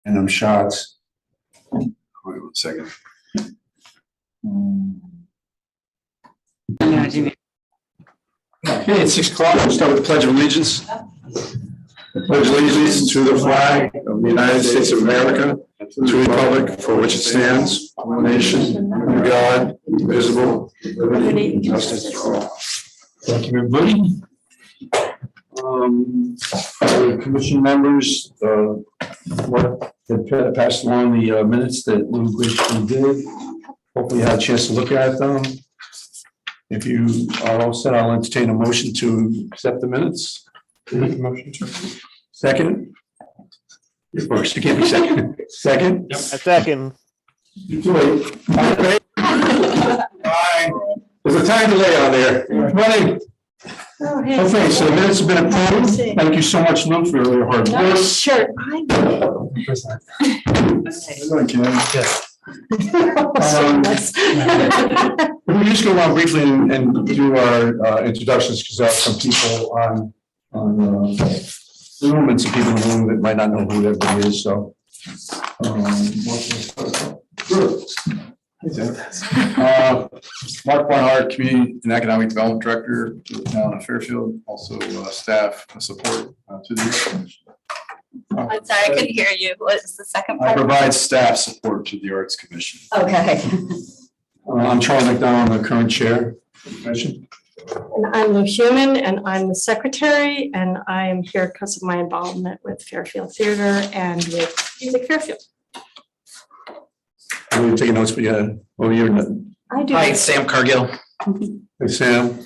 and them shots. Wait 1 second. Okay, it's 6 o'clock. We'll start with the Pledge of Allegiance. I pledge allegiance to the flag of the United States of America, to the republic for which it stands, one nation, under God, indivisible, with liberty and justice for all. Thank you, everybody. For commission members, what had passed along the minutes that we graciously did. Hopefully you had a chance to look at them. If you are all set, I'll entertain a motion to accept the minutes. Motion to second. You're first, you can't be second. Second? Yep. A second. Too late. Fine. There's a time delay on there. Running. Okay, so the minutes have been approved. Thank you so much, Lou, for your hard work. Sure. We're just going to go briefly and do our introductions because there are some people on the room and some people in the room that might not know who everybody is. So, Mark Barnhart, Community and Economic Development Director for the town of Fairfield, also staff support to the. I'm sorry, I couldn't hear you. What is the second I part? provide staff support to the Arts Commission. Okay. I'm Charlie McDonald, I'm the current chair of the commission. And I'm Lou Schuman, and I'm the secretary, and I am here because of my involvement with Fairfield Theater and with Music Fairfield. I'm taking notes, but yeah, well, you're not. I do. Hi, Sam Cargill. Hey, Sam.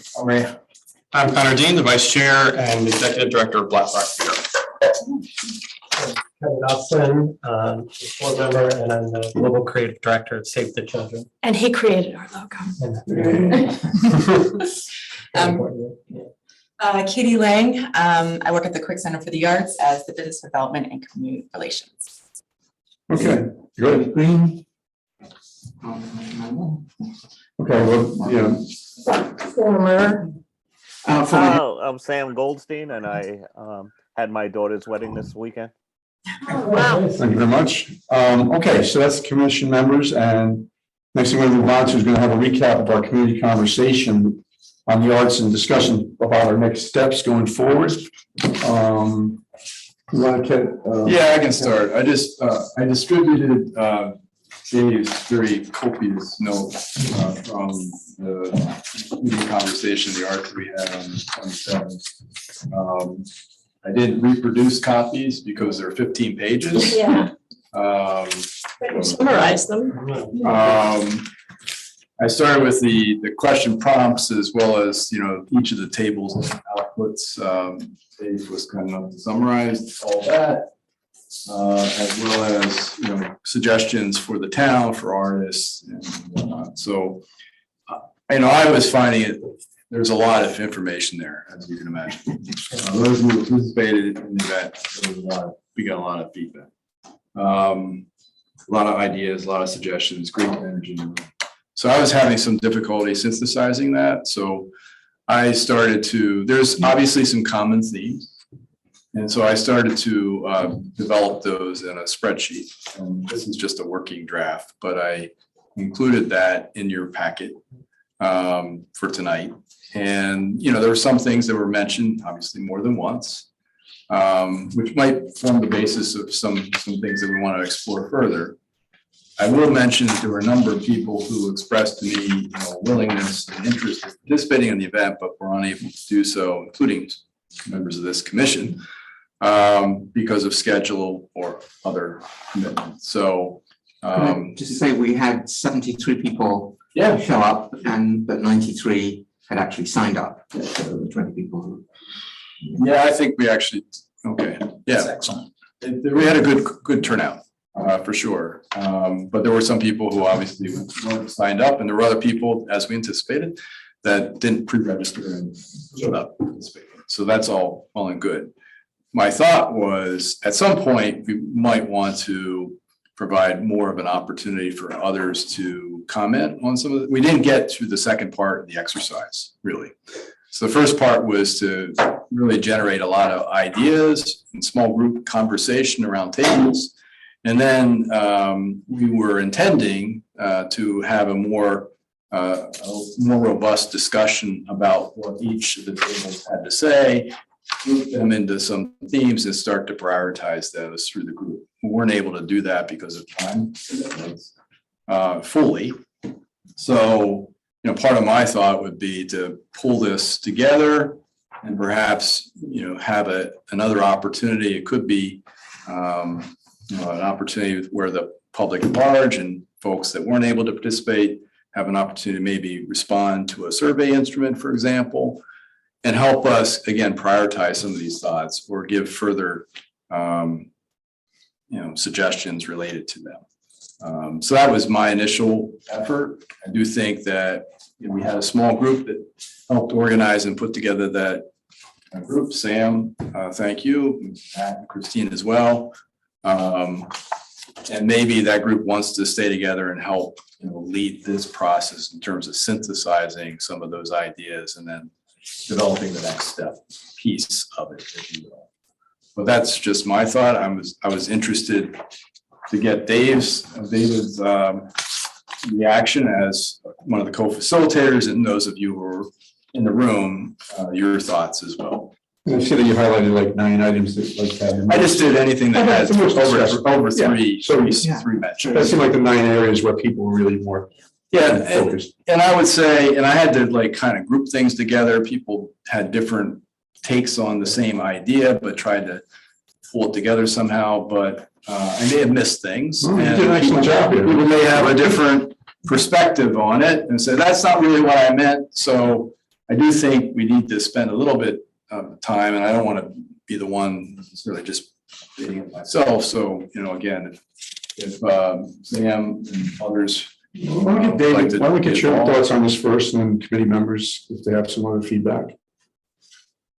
I'm Connor Dean, the Vice Chair and Executive Director of Black Rock Theater. Kevin Dawson, board member, and I'm the Global Creative Director of Save the Children. And he created our logo. Katie Lang, I work at the Quick Center for the Arts as the Business Development and Community Relations. Okay, good. Green. Okay, well, yeah. Former. I'm Sam Goldstein, and I had my daughter's wedding this weekend. Wow. Thank you very much. Okay, so that's the commission members, and next thing we're going to move on to is going to have a recap of our community conversation on the arts and discussion about our next steps going forward. You want to Yeah, I can start. I just I distributed Dave's very copious note from the conversation, the art that we had on the 27th. I didn't reproduce copies because there are 15 pages. Yeah. You summarize them. I started with the question prompts as well as, each of the tables and outputs. Dave was kind enough to summarize all that, as well as, suggestions for the town, for artists and whatnot. So, I was finding it, there's a lot of information there, as you can imagine. Those who participated in the event, we got a lot of feedback. A lot of ideas, a lot of suggestions, great energy. So I was having some difficulty synthesizing that. So I started to, there's obviously some common themes. And so I started to develop those in a spreadsheet. And this is just a working draft, but I included that in your packet for tonight. And, there were some things that were mentioned, obviously more than once, which might form the basis of some things that we want to explore further. I will mention that there were a number of people who expressed to me willingness and interest in participating in the event, but were unable to do so, including members of this commission, because of schedule or other commitments. So just to say, we had 73 people show up, but 93 had actually signed up. So 20 people. Yeah, I think we actually, okay. Yeah, excellent. We had a good turnout. For sure. But there were some people who obviously weren't signed up, and there were other people, as we anticipated, that didn't pre-register and showed up participating. So that's all well and good. My thought was at some point we might want to provide more of an opportunity for others to comment on some of it. We didn't get through the second part of the exercise, really. So the first part was to really generate a lot of ideas in small group conversation around tables. And then we were intending to have a more robust discussion about what each of the tables had to say, group them into some themes and start to prioritize those through the group. We weren't able to do that because of time commitments, fully. So, part of my thought would be to pull this together and perhaps, have another opportunity. It could be, an opportunity where the public at large and folks that weren't able to participate have an opportunity to maybe respond to a survey instrument, for example, and help us, again, prioritize some of these thoughts or give further, suggestions related to them. So that was my initial effort. I do think that we had a small group that helped organize and put together that group. Sam, thank you, Matt and Christine as well. And maybe that group wants to stay together and help lead this process in terms of synthesizing some of those ideas and then developing the next step piece of it, if you will. But that's just my thought. I was interested to get David's reaction as one of the co-facilitators, and those of you who are in the room, your thoughts as well. I see that you highlighted like 9 items that I just did anything that has over three That mentions. seemed like the 9 areas where people were really more Yeah, focused. and I would say, and I had to kind of group things together. People had different takes on the same idea, but tried to pull it together somehow. But I may have missed things. Well, you did an excellent job here. People may have a different perspective on it and say, that's not really what I meant. So I do think we need to spend a little bit of time, and I don't want to be the one necessarily just updating it myself. So, again, if Sam and others. Why don't we get David, why don't we get your thoughts on this first, and then committee members, if they have some other feedback.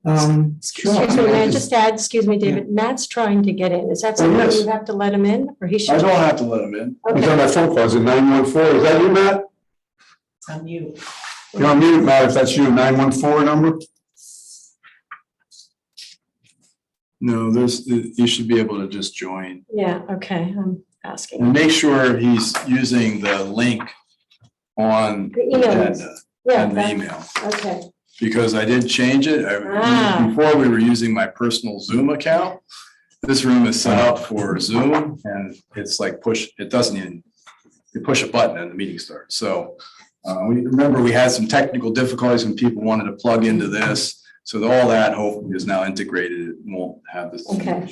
Sure. Excuse me, may I just add, excuse me, David, Matt's trying to get in. Is that something yes. you have to let him in, or he I should? don't have to let them in. He's on Okay. that phone call, is it 914? Is that you, Matt? It's on you. You're on mute, Matt, if that's you, 914 number? No, you should be able to just join. Yeah, okay, I'm asking. And make sure he's using the link on The the email. agenda Yeah, and the that- email. okay. Because I did change it. Before we were using my personal Zoom account. This room is set up for Zoom and it's like you push a button and the meeting starts. So we had some technical difficulties when people wanted to plug into this. So all that hopefully is now integrated. It won't have this. Okay.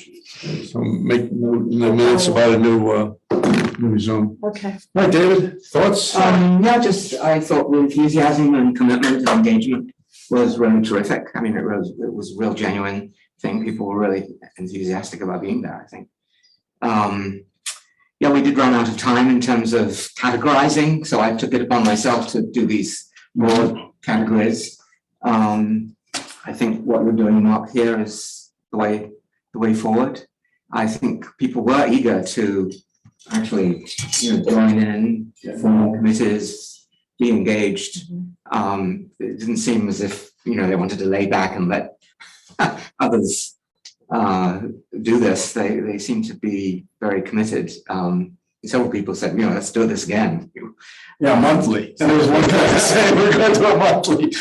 So make note in the minutes about a new Zoom. Okay. All right, David, thoughts? I thought the enthusiasm and commitment and engagement was really terrific. I mean, it was a real genuine thing. People were really enthusiastic about being there, I think. We did run out of time in terms of categorizing, so I took it upon myself to do these broad categories. I think what you're doing, Mark, here is the way forward. I think people were eager to actually, join in, form committees, be engaged. It didn't seem as if, they wanted to lay back and let others do this. They seem to be very committed. Several people said, let's do this again. Yeah, monthly. And there was one guy saying we're going to do it monthly.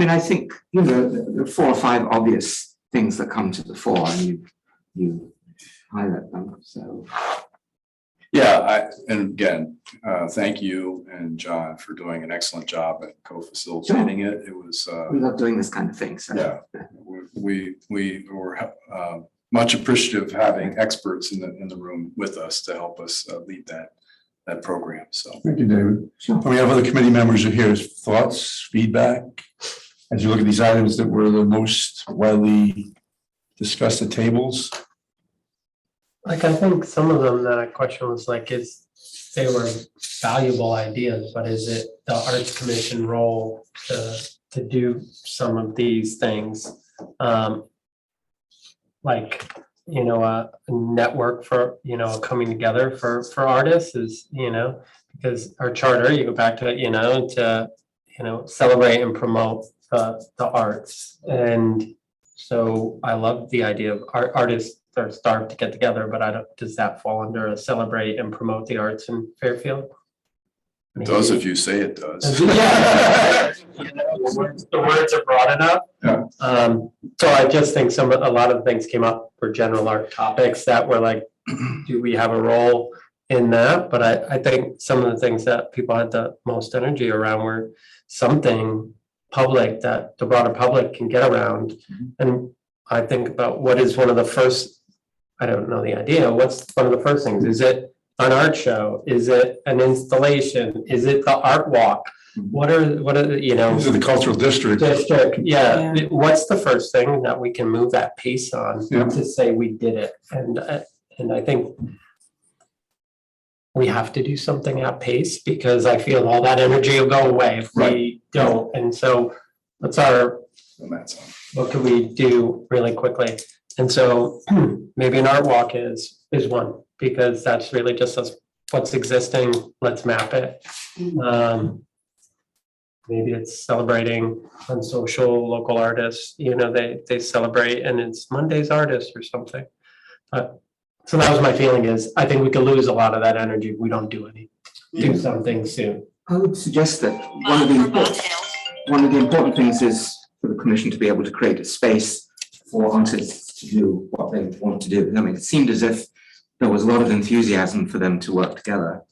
I think, there are 4 or 5 obvious things that come to the fore and you highlight them, so. And again, thank you and John for doing an excellent job at co-facilitating it. It was, We love doing this kind of thing, so. yeah, we were much appreciative of having experts in the room with us to help us lead that program, so. Thank you, David. Sure. We have other committee members who are here. Thoughts, feedback? As you look at these items that were the most widely discussed at tables? I think some of them, the question was they were valuable ideas, but is it the Arts Commission role to do some of these things? A network for, coming together for artists is, because our charter, you go back to it, to celebrate and promote the arts. And So I love the idea of artists are starved to get together, but does that fall under a celebrate and promote the arts in Fairfield? It does if you say it does. Yeah. The words are broad enough. Yeah. So I just think a lot of things came up for general art topics that were like, do we have a role in that? But I think some of the things that people had the most energy around were something public that the broader public can get around. And I think about what is one of the first, I don't know the idea, what's one of the first things? Is it an art show? Is it an installation? Is it the art walk? What are, you know? These are the cultural district. Yeah. What's the first thing that we can move that pace on Yeah. to say we did it? And I think we have to do something at pace because I feel all that energy will go away if we don't. And so what can we do really quickly? And so maybe an art walk is one, because that's really just what's existing, let's map it. Maybe it's celebrating on social local artists, you know, they celebrate and it's Monday's artist or something. So that was my feeling is, I think we could lose a lot of that energy if we don't do something soon. I would suggest that one of the important things is for the commission to be able to create a space for artists to do what they want to do. I mean, it seemed as if there was a lot of enthusiasm for them to work together.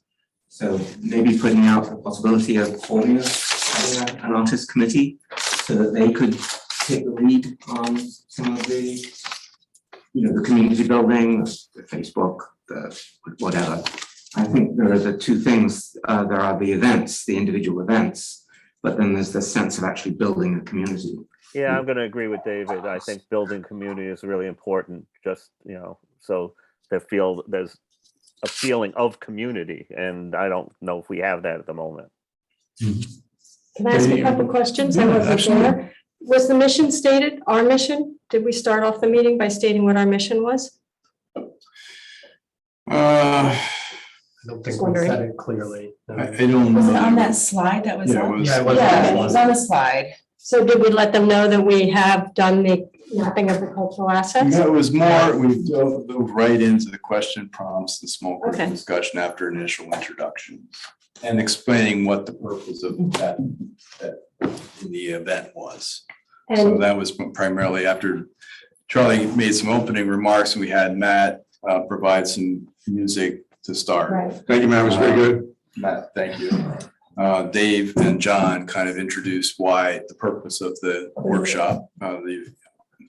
So maybe putting out the possibility of forming an artist committee so that they could take the lead on some of the, you know, the community building, the Facebook, the whatever. I think there are the two things. There are the events, the individual events, but then there's the sense of actually building a community. Yeah, I'm going to agree with David. I think building community is really important. Just, you know, so there's a feeling of community, and I don't know if we have that at the moment. Can I ask a couple questions? I Yeah, wasn't absolutely. there. Was the mission stated, our mission? Did we start off the meeting by stating what our mission was? I don't think we Wondering. said it clearly. I don't Was it on know. that slide that was Yeah, on? it was. Yeah, it was. Yeah, it was on the slide. So did we let them know that we have done the mapping of the cultural assets? No, it was more, we dove right into the question prompts, the small group Okay. discussion after initial introduction. And explaining what the purpose of that in the event was. So And that was primarily after Charlie made some opening remarks, we had Matt provide some music to start. right, Thank you, man. It was very good. Matt, thank you. Dave and John kind of introduced why the purpose of the workshop, the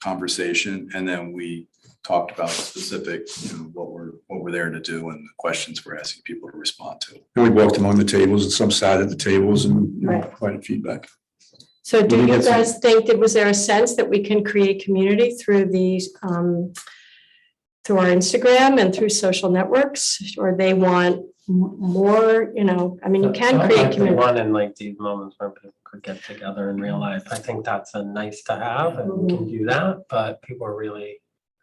conversation, and then we talked about specific, you know, what we're there to do and the questions we're asking people to respond to. And we walked among the tables and some sat at the tables and Right. provided feedback. so do Let me you get some- guys think that was there a sense that we can create community through these, through our Instagram and through social networks? Or they want more, you know, I mean, you can I create like the community. one in like these moments where people could get together in real life. I think that's a nice to have and we can do that, but people are really,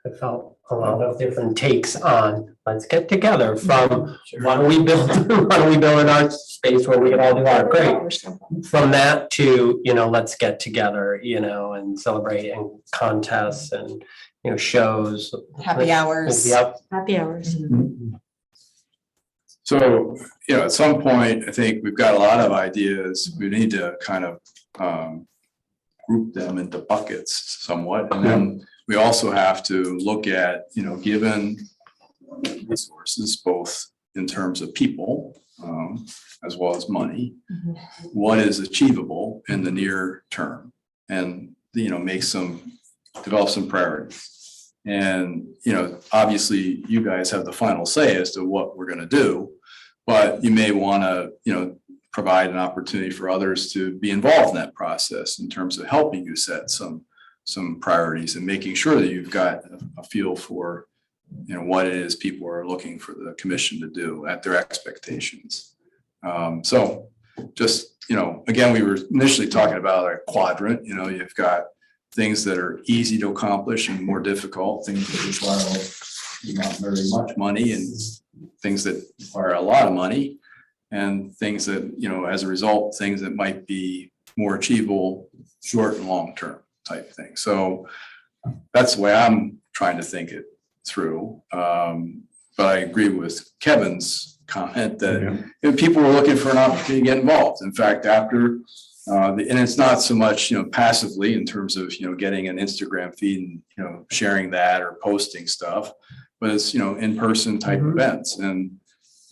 I felt a lot of different takes on, let's get together from, why don't we build an art space where we can all do art, great. From that to, you know, let's get together, you know, and celebrate and contests and, you know, shows. Happy hours. Yep. Happy hours. So, you know, at some point, I think we've got a lot of ideas. We need to kind of group them into buckets somewhat. And then we also have to look at, you know, given resources, both in terms of people as well as money, what is achievable in the near term, and, you know, develop some priorities. And, you know, obviously you guys have the final say as to what we're going to do, but you may want to, you know, provide an opportunity for others to be involved in that process in terms of helping you set some priorities and making sure that you've got a feel for, you know, what it is people are looking for the commission to do at their expectations. So just, you know, again, we were initially talking about a quadrant. You know, you've got things that are easy to accomplish and more difficult, things that require not very much money, and things that require a lot of money, and things that, you know, as a result, things that might be more achievable, short and long term type thing. So that's the way I'm trying to think it through. But I agree with Kevin's comment that you know, people were looking for an opportunity to get involved. In fact, after and it's not so much, you know, passively in terms of, you know, getting an Instagram feed and, you know, sharing that or posting stuff, but it's, you know, in-person type events. And,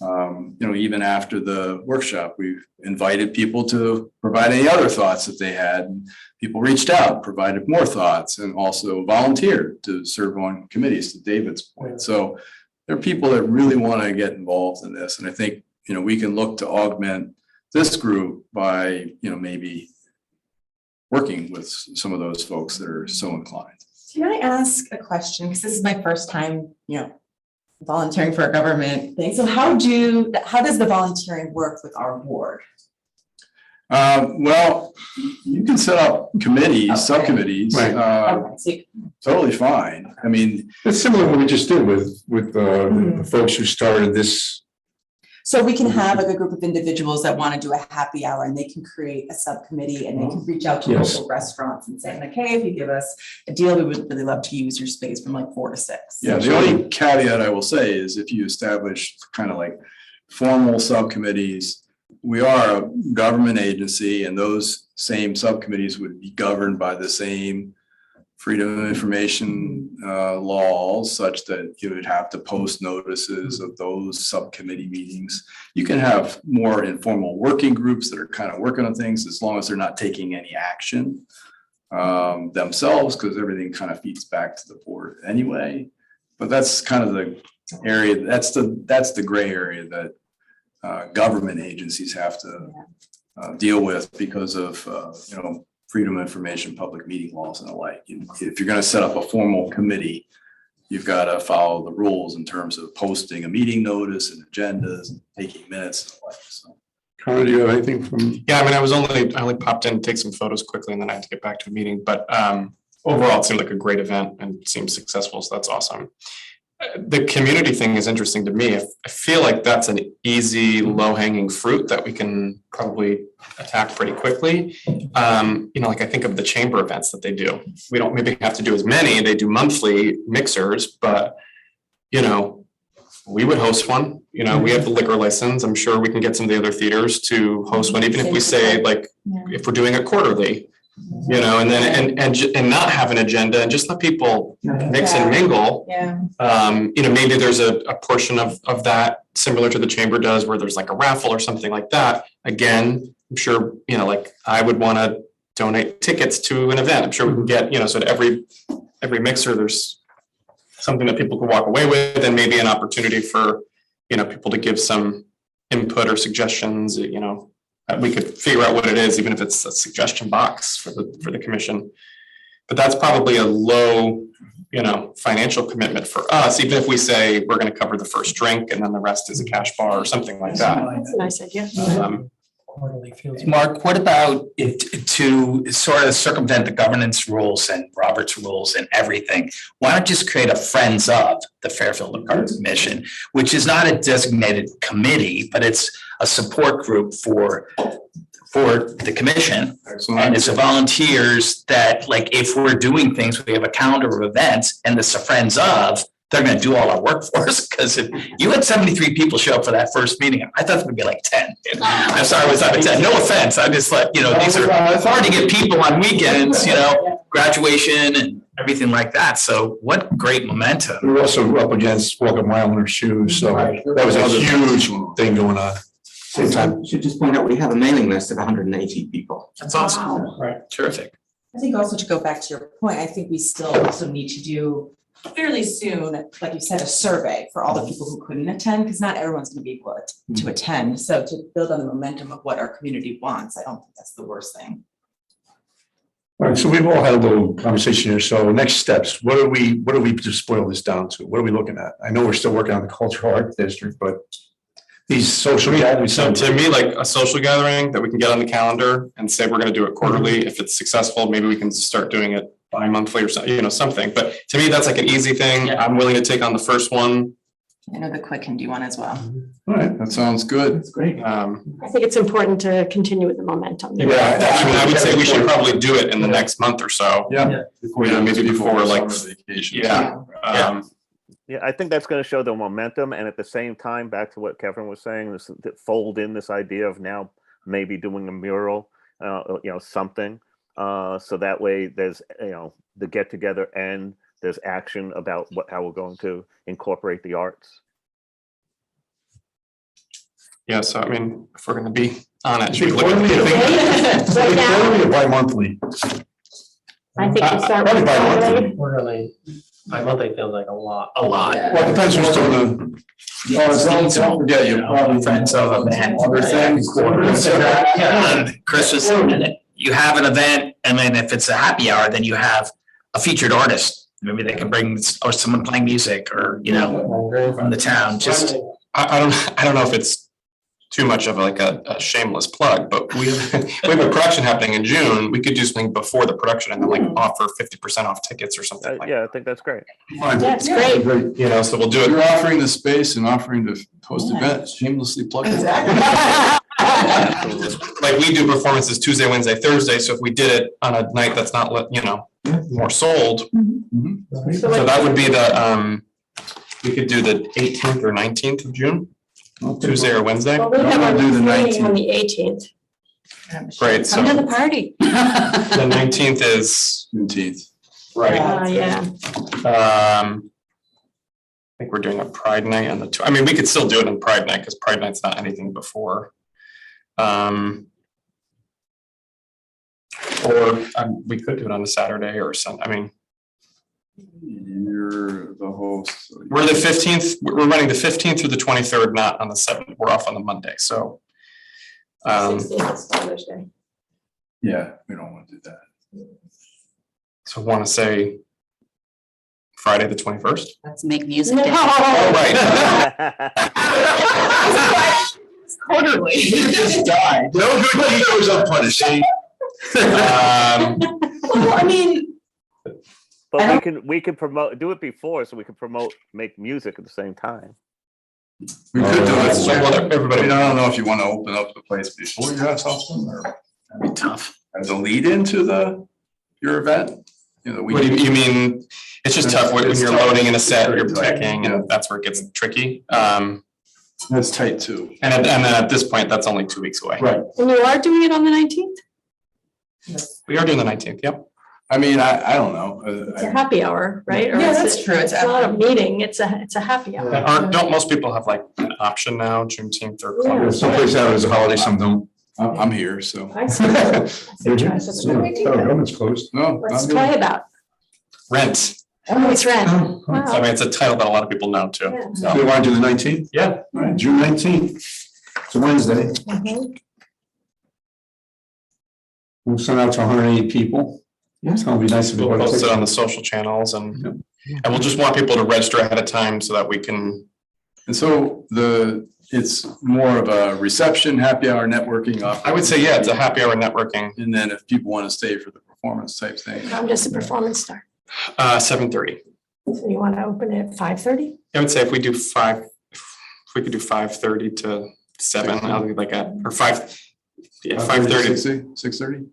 you know, even after the workshop, we've invited people to provide any other thoughts that they had. People reached out, provided more thoughts, and also volunteered to serve on committees, to David's point. So there are people that really want to get involved in this. And I think, you know, we can look to augment this group by, you know, maybe working with some of those folks that are so inclined. Can I ask a question? Because this is my first time, you know, volunteering for a government thing. So how does the volunteering work with our board? Well, you can set up committees, subcommittees, Okay, so totally fine. I mean, It's similar to what we just did with the folks who started this. So we can have like a group of individuals that want to do a happy hour and they can create a subcommittee and they can reach out to Yes. local restaurants and say, like, hey, if you give us a deal, we would really love to use your space from like 4 to 6. yeah, the only caveat I will say is if you establish kind of like formal subcommittees, we are a government agency and those same subcommittees would be governed by the same freedom of information laws, such that you would have to post notices of those subcommittee meetings. You can have more informal working groups that are kind of working on things as long as they're not taking any action themselves, because everything kind of feeds back to the board anyway. But that's kind of the area, that's the gray area that government agencies have to deal with because of you know, freedom of information, public meeting laws and the like. If you're going to set up a formal committee, you've got to follow the rules in terms of posting a meeting notice and agendas and taking minutes and the like. So. Connor, do you have anything from? Yeah, I mean, I only popped in to take some photos quickly and then I had to get back to a meeting, but overall, it seemed like a great event and seemed successful, so that's awesome. The community thing is interesting to me. I feel like that's an easy, low-hanging fruit that we can probably attack pretty quickly. You know, like I think of the chamber events that they do. We don't maybe have to do as many. They do monthly mixers, but you know, we would host one. You know, we have the liquor license. I'm sure we can get some of the other theaters to host one, even if we say like, if we're doing it quarterly. You know, and then and not have an agenda and just let people mix and mingle. Yeah. You know, maybe there's a portion of that similar to the chamber does where there's like a raffle or something like that. Again, I'm sure, you know, like I would want to donate tickets to an event. I'm sure we can get, you know, so at every mixer, there's something that people can walk away with and maybe an opportunity for, you know, people to give some input or suggestions, you know. We could figure out what it is, even if it's a suggestion box for the commission. But that's probably a low, you know, financial commitment for us, even if we say we're going to cover the first drink and then the rest is a cash bar or something like that. That's a nice idea. quarterly feels. Mark, what about it to sort of circumvent the governance rules and Robert's rules and everything? Why not just create a Friends of the Fairfield Arts Commission, which is not a designated committee, but it's a support group for the commission. Excellent. And it's volunteers that, like, if we're doing things, we have a calendar of events and it's a Friends of, they're going to do all our work for us. Because if you had 73 people show up for that first meeting, I thought it would be like 10. I'm sorry, it was not 10. No offense. I just let, these are hard to get people on weekends, graduation and everything like that. So what great momentum. We were also up against Walk a Mile in Her Shoes, so that was a huge thing going on. Same time. Should just point out, we have a mailing list of 180 people. That's awesome. Right. Terrific. I think also to go back to your point, I think we still also need to do fairly soon, like you said, a survey for all the people who couldn't attend, because not everyone's going to be able to attend. So to build on the momentum of what our community wants, I don't think that's the worst thing. All right, so we've all had a little conversation here. So next steps, what do we just boil this down to? What are we looking at? I know we're still working on the cultural art district, but these social gatherings. So to me, like a social gathering that we can get on the calendar and say we're going to do it quarterly. If it's successful, maybe we can start doing it bi-monthly or something, something. But to me, that's like an easy thing. I'm willing to take on the first one. I know the Quick can do one as well. All right, that sounds good. That's great. I think it's important to continue with the momentum. I mean, I would say we should probably do it in the next month or so. Yeah. Yeah, maybe before like, summer vacation. yeah. Yeah, I think that's going to show the momentum, and at the same time, back to what Kevin was saying, this fold in this idea of now maybe doing a mural, something, so that way there's the get together and there's action about how we're going to incorporate the arts. Yeah, so I mean, if we're gonna be on it, should we Should look at quarterly, the Right now, quarterly or bi-monthly? I think we start Probably with bi-monthly. quarterly. Quarterly, by monthly feels like a lot. A lot. Well, it depends who's doing the. Don't forget, you probably. Friends of event. Other things. Chris was saying, you have an event, and then if it's a happy hour, then you have a featured artist. Maybe they can bring, or someone playing music, or, from the town, just. I don't know if it's too much of like a shameless plug, but we have a production happening in June. We could do something before the production and then like offer 50% off tickets or something like. Yeah, I think that's great. That's great. So we'll do You're it. offering the space and offering to host events, shamelessly plug it. Like we do performances Tuesday, Wednesday, Thursday. So if we did it on a night that's not, more sold. So that would be the, we could do the 18th or 19th of June, Tuesday or Wednesday. Well, we have I'll our do the meeting on 19th. the 18th. Great, so Come to the party. the 19th is, 19th. right. Yeah. I think we're doing a Pride Night on the, I mean, we could still do it on Pride Night because Pride Night's not anything before. Or we could do it on a Saturday or Sunday. I mean, You're the host. so we're the 15th, we're running the 15th through the 23rd, not on the 7th. We're off on the Monday, so. 16th is Father's Day. Yeah, we don't want to do that. So want to say Friday, the 21st? Let's make music. No. Oh, right. Quarterly. You just died. No good deed goes unpunished. Well, I mean, But we can promote, do it before, so we can promote, make music at the same time. We could do it. So well, everybody, I don't know if you want to open up the place before you have something or That'd be tough. as a lead into your event. what do you mean? It's just tough when It's you're tough. loading in a set, you're Right. picking, and that's where it gets tricky. That's tight too. And then at this point, that's only 2 weeks away. Right. And you are doing it on the 19th? We are doing the 19th, yep. I mean, I don't know. It's a happy hour, right? Or Yeah, is that's it- true. It's It's not a meeting, it's a happy hour. Don't most people have like an option now, Juneteenth or Yeah. Columbus? Some places have it as a holiday, some don't. I'm here, so. I see. I see traffic. Government's closed. No. What's I'm Toy good. about? Rent. Oh, it's rent. So I Wow. mean, it's a title that a lot of people know too. Yeah. So you want to do the 19th? Yeah. All right, June 19th. It's a Wednesday. Mhm. We'll send out to 108 people. It's gonna be nice if We'll everybody post takes it on it. the social channels and we'll just want people to register ahead of time so that we can. And so it's more of a reception, happy hour networking. I would say, yeah, it's a happy hour networking, And then if people want to stay for the performance type thing. How does the performance start? 7:30. So you want to open it at 5:30? I would say if we do 5:30 to 7, I'll be like or 5. Yeah, 5:30. 6:30?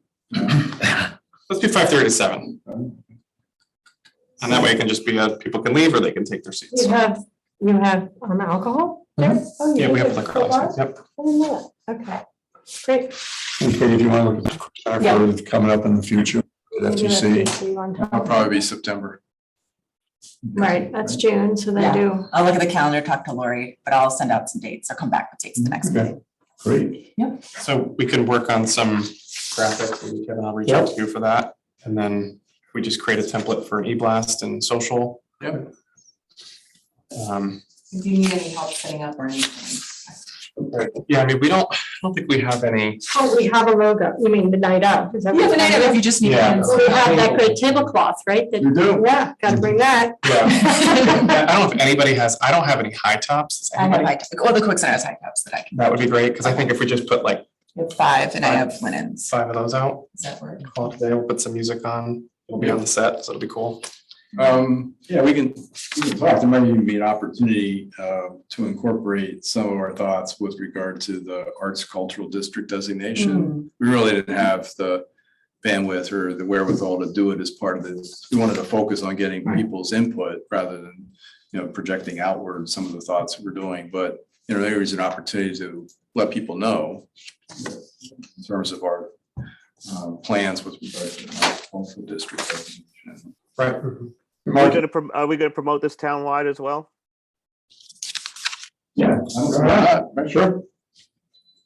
Let's do 5:30 to 7. And that way it can just be people can leave or they can take their seats. You have alcohol there? Oh, you Yeah, we do? have liquor Full bar? license. Yep. I didn't know that. Okay, great. Okay, if you want to look at for coming up in the future, Maybe FTC. FTC on top. It'll probably be September. Right, that's June, so they Yeah. do. I'll look at the calendar, talk to Lori, but I'll send out some dates. I'll come back with dates the next Okay. meeting. Great. So we can work on some graphics, maybe Kevin, I'll reach out to you for that. And then we just create a template for an e-blast and social. Yep. Do you need any help setting up or anything? Yeah, I mean, I don't think we have any. Oh, we have a logo. You mean the night of? Is that what Yeah, the you're night of, talking if you just need. Yeah. ones. about? We have that great tablecloth, right? That- You do? Yeah, gotta bring that. Yeah. I don't know if anybody has, I don't have any high tops. Does I have anybody? high, well, the Quick Center has high tops that I can, That would be great, because I think if we just put like I have 5 and I have linens. 5 of those out, Does that work? call it today, we'll put some music on, it'll be on the set, so it'll be cool. Yeah, we can talk. There might even be an opportunity to incorporate some of our thoughts with regard to the Arts Cultural District designation. We really didn't have the bandwidth or the wherewithal to do it as part of this. We wanted to focus on getting people's input rather than, projecting outward some of the thoughts that we're doing. But, there is an opportunity to let people know in terms of our plans with regard to the cultural district designation. Right. Are we gonna promote this townwide as well? Yeah. Sure.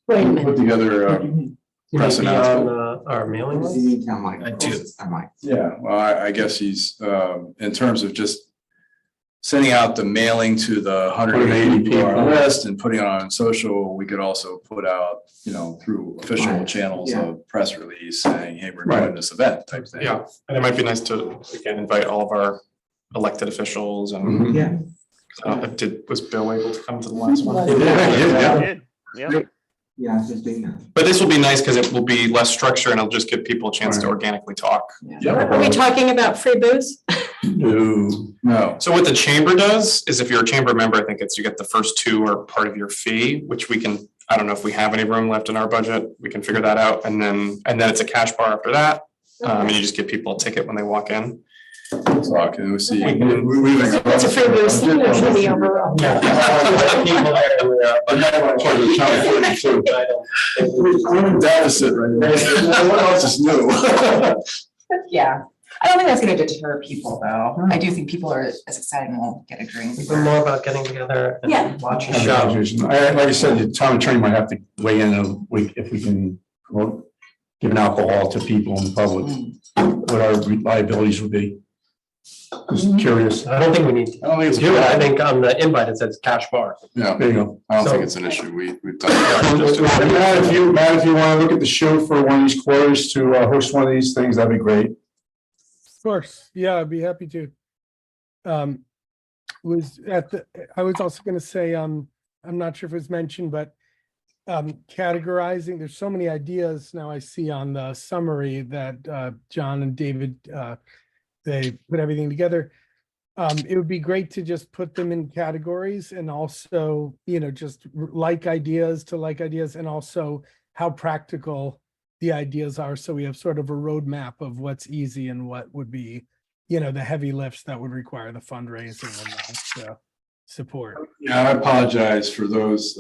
Wait a minute. Put together, You Press might be announcement. on our mailing What list. do you mean, Mike? I do. Mike. yeah, well, I guess he's, in terms of just sending out the mailing to the 180 people on our list and putting it on social, we could also put out, through official Right. channels, Yeah. a press release saying, hey, we're doing this event type thing. Yeah, and it might be nice to, again, invite all of our elected officials and Yeah. was Bill able to come to the last one? Yeah. Yeah, just doing that. But this will be nice because it will be less structure and it'll just give people a chance to organically talk. Are we talking about free booze? No. So what the chamber does is if you're a chamber member, I think you get the first two are part of your fee, which we can, I don't know if we have any room left in our budget. We can figure that out. And then it's a cash bar after that. And you just give people a ticket when they walk in. Talk and we'll see. It's a free booze. It should be overall. We're in deficit right now. What else is new? Yeah, I don't think that's gonna deter people, though. I do think people are as excited and will get a drink. It's more about getting together Yeah. and watching a show. Like I said, the town attorney might have to weigh in a week if we can promote giving alcohol to people in the public, what our liabilities would be. Just curious. I don't think we need I don't think to it's. do it. I think on the invite, it says cash bar. Yeah, There you go. I don't So- think it's an issue. We've done. Matt, if you want to look at the show for one of these quarters to host one of these things, that'd be great. Of course, yeah, I'd be happy to. I was also gonna say, I'm not sure if it was mentioned, but categorizing, there's so many ideas now I see on the summary that John and David, they put everything together. It would be great to just put them in categories and also, just like ideas to like ideas and also how practical the ideas are. So we have sort of a roadmap of what's easy and what would be, the heavy lifts that would require the fundraising and the support. Yeah, I apologize for those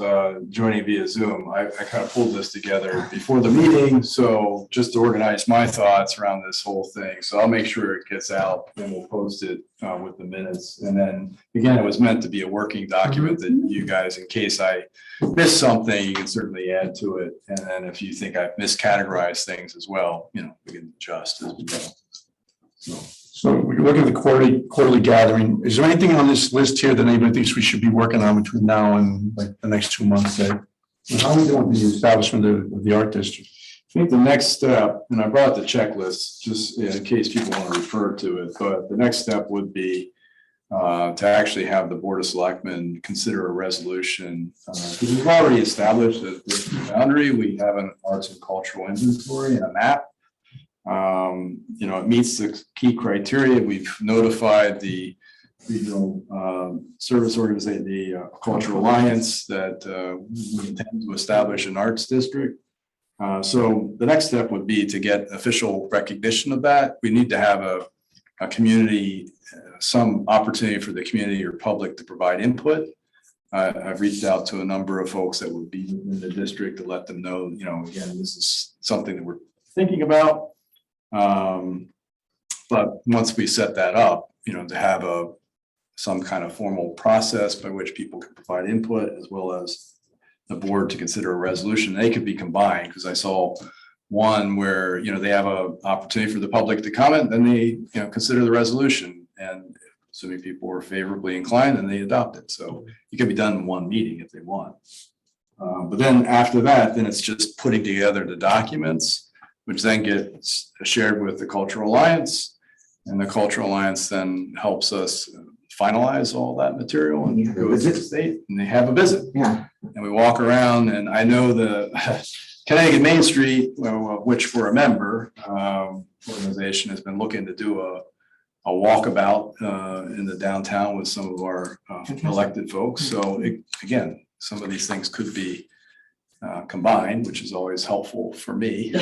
joining via Zoom. I kind of pulled this together before the meeting, so just to organize my thoughts around this whole thing. So I'll make sure it gets out and we'll post it with the minutes. And then again, it was meant to be a working document that you guys, in case I miss something, you can certainly add to it. And then if you think I've miscategorized things as well, we can adjust as we go. So we can look at the quarterly gathering. Is there anything on this list here that anybody thinks we should be working on between now and like the next 2 months? How are we doing with the establishment of the art district? I think the next step, and I brought the checklist just in case people want to refer to it, but the next step would be to actually have the Board of Selectmen consider a resolution. Because we've already established a boundary. We have an arts and cultural inventory and a map. It meets the key criteria. We've notified the regional service organization, the Cultural Alliance, that we intend to establish an arts district. So the next step would be to get official recognition of that. We need to have a community, some opportunity for the community or public to provide input. I've reached out to a number of folks that would be in the district to let them know, again, this is something that we're thinking about. But once we set that up, to have some kind of formal process by which people can provide input, as well as the board to consider a resolution, they could be combined, because I saw one where, they have an opportunity for the public to comment, then they, consider the resolution, and assuming people were favorably inclined, then they adopt it. So it can be done in one meeting if they want. But then after that, then it's just putting together the documents, which then gets shared with the Cultural Alliance. And the Cultural Alliance then helps us finalize all that material and go to the state, and they have a visit. Yeah. And we walk around, and I know the Connecticut Main Street, which we're a member, organization, has been looking to do a walkabout in the downtown with some of our elected folks. So again, some of these things could be combined, which is always helpful for me.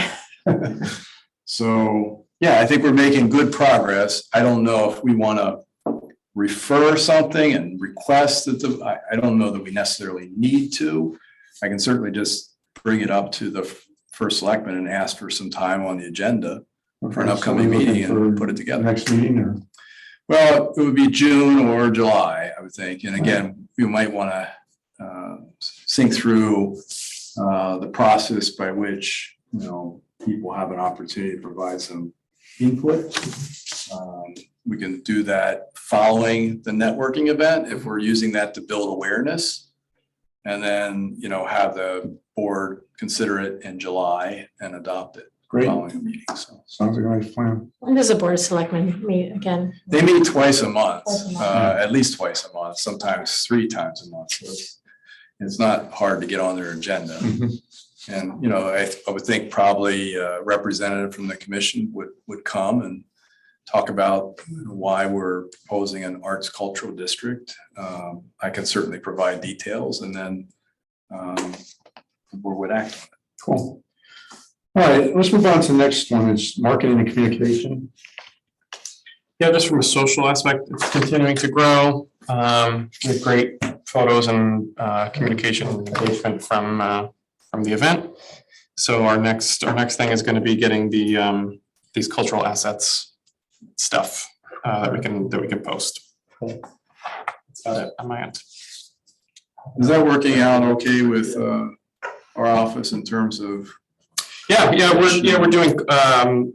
So, yeah, I think we're making good progress. I don't know if we want to refer something and request that I don't know that we necessarily need to. I can certainly just bring it up to the first selectman and ask for some time on the agenda for an upcoming meeting and put it together. Next meeting or? Well, it would be June or July, I would think. And again, we might want to think through the process by which, people have an opportunity to provide some input. We can do that following the networking event if we're using that to build awareness. And then, have the board consider it in July and adopt it Great. following the meeting. So Sounds like a nice plan. When does the Board of Selectmen meet again? they meet twice a month, Twice a month. at least twice a month, sometimes 3 times a month. So it's not hard to get on their agenda. And, I would think probably a representative from the commission would come and talk about why we're proposing an arts cultural district. I can certainly provide details and then the board would act on it. Cool. All right, let's move on to the next one. It's marketing and communication. Yeah, just from a social aspect, it's continuing to grow. We have great photos and communication engagement from the event. So our next thing is going to be getting the these cultural assets stuff that we can post. That's about it on my end. Is that working out okay with our office in terms of? Yeah, we're doing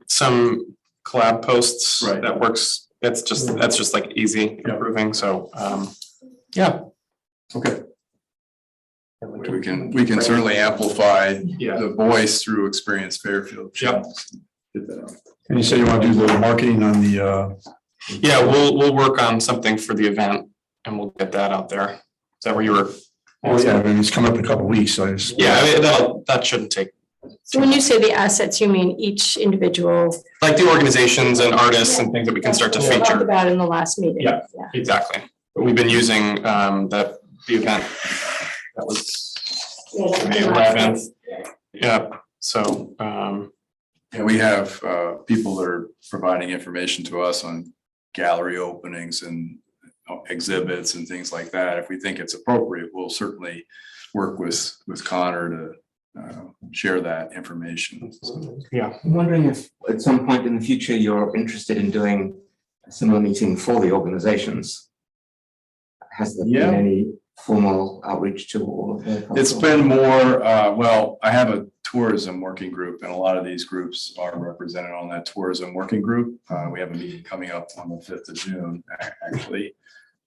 some collab posts. Right. That works. That's just like easy improving. So yeah. Okay. We can certainly amplify the voice through Experience Fairfield. Yep. Get that out. And you said you want to do the marketing on the, Yeah, we'll work on something for the event and we'll get that out there. Is that where you were? oh yeah, I mean, it's coming up in a couple of weeks, so I just. Yeah, I mean, that shouldn't take. So when you say the assets, you mean each individual? Like the organizations and artists and things that we can start to We talked feature. about in the last meeting. Yeah. Exactly. But we've been using the event that was May 11th. Yeah, so Yeah, we have people that are providing information to us on gallery openings and exhibits and things like that. If we think it's appropriate, we'll certainly work with Connor to share that information. So, yeah. I'm wondering if at some point in the future, you're interested in doing a similar meeting for the organizations. Has there Yeah. been any formal outreach to all of them? It's been more, well, I have a tourism working group and a lot of these groups are represented on that tourism working group. We have a meeting coming up on the 5th of June, actually.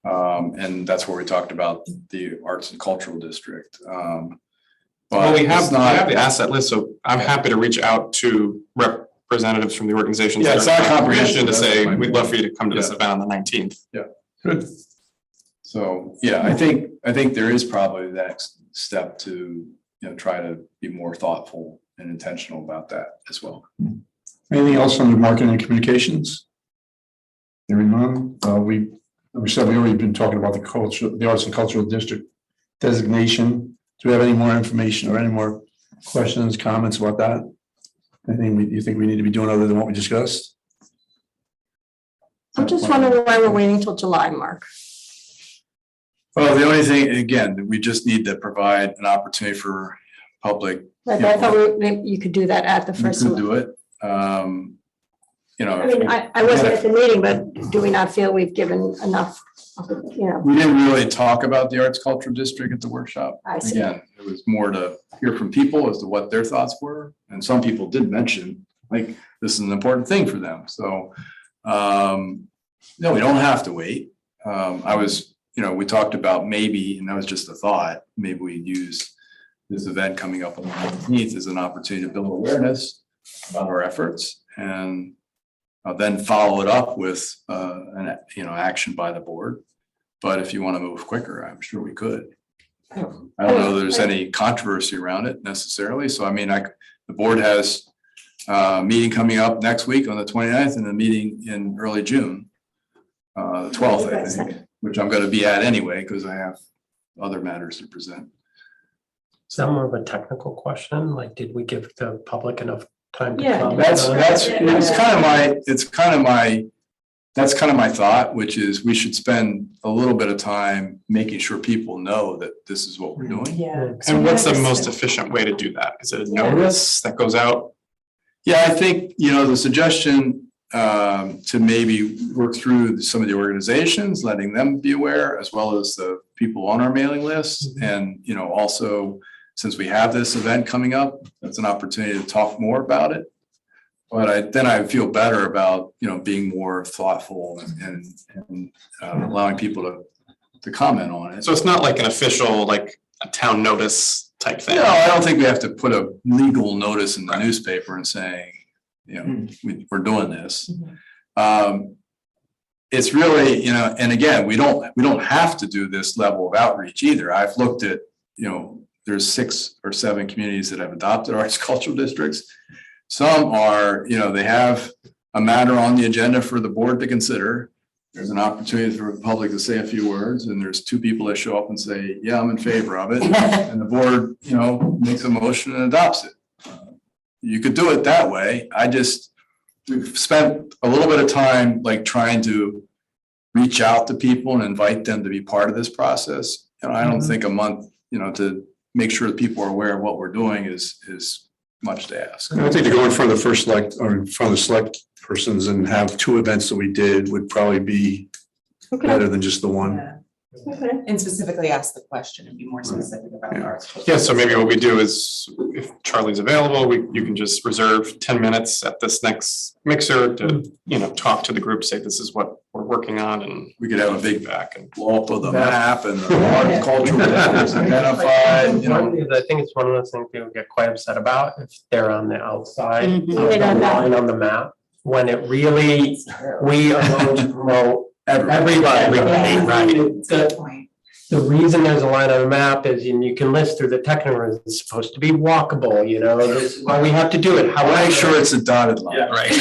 And that's where we talked about the arts and cultural district. Well, we it's have the asset list, so I'm happy to reach out to representatives from the organizations. Yeah, it's not comprehensive. To say, That's we'd love for you to come to this Yeah. event on the 19th. Good. So, yeah, I think there is probably the next step to, try to be more thoughtful and intentional about that as well. Anything else on the marketing and communications? Hearing none, we already been talking about the arts and cultural district designation. Do we have any more information or any more questions, comments about that? Anything you think we need to be doing other than what we discussed? I'm just wondering why we're waiting till July, Mark. Well, the only thing, again, we just need to provide an opportunity for public. Like, I thought you could do that at the We first. could do it. I mean, I wasn't at the meeting, but do we not feel we've given enough, We didn't really talk about the Arts Cultural District at the workshop. I see. Again, it was more to hear from people as to what their thoughts were. And some people did mention, like, this is an important thing for them. So, no, we don't have to wait. We talked about maybe, and that was just a thought, maybe we'd use this event coming up on the 19th as an opportunity to build awareness about our efforts and then follow it up with action by the board. But if you want to move quicker, I'm sure we could. I don't know there's any controversy around it necessarily. So I mean, the board has a meeting coming up next week on the 29th and a meeting in early June. the 12th, I think, which I'm gonna be at anyway, because I have other matters to present. Is that more of a technical question? Like, did we give the public enough time to Yeah. comment? That's, on it? that's kind of my thought, which is we should spend a little bit of time making sure people know that this is what we're doing. Yeah. And what's the most efficient way to do that? Is it a notice that goes out? Yeah, I think, the suggestion to maybe work through some of the organizations, letting them be aware, as well as the people on our mailing list. And, also, since we have this event coming up, that's an opportunity to talk more about it. But then I feel better about, being more thoughtful and allowing people to comment on it. So it's not like an official, like a town notice type thing? No, I don't think we have to put a legal notice in the newspaper and saying, we're doing this. It's really, and again, we don't have to do this level of outreach either. I've looked at, there's 6 or 7 communities that have adopted arts cultural districts. Some are, they have a matter on the agenda for the board to consider. There's an opportunity for the public to say a few words, and there's 2 people that show up and say, yeah, I'm in favor of it. And the board, makes a motion and adopts it. You could do it that way. We've spent a little bit of time like trying to reach out to people and invite them to be part of this process. I don't think a month, to make sure that people are aware of what we're doing is much to ask. I think to go in front of the first select or in front of the select persons and have 2 events that we did would probably be better than just the one. Yeah. And specifically ask the question and be more specific about Yeah. arts. Yeah, so maybe what we do is if Charlie's available, you can just reserve 10 minutes at this next mixer to, talk to the group, say this is what we're working on, and We could have a big back and blow up of the map and the art cultural districts identified, I think it's one of those things people get quite upset about if they're on the outside of the They don't know. line on the map. When it really, we are going to promote everybody, right? It's a good point. The reason there's a line on the map is, and you can list through the technical, it's supposed to be walkable, this is why we have to do it. I'll make sure it's a dotted line. Yeah, right.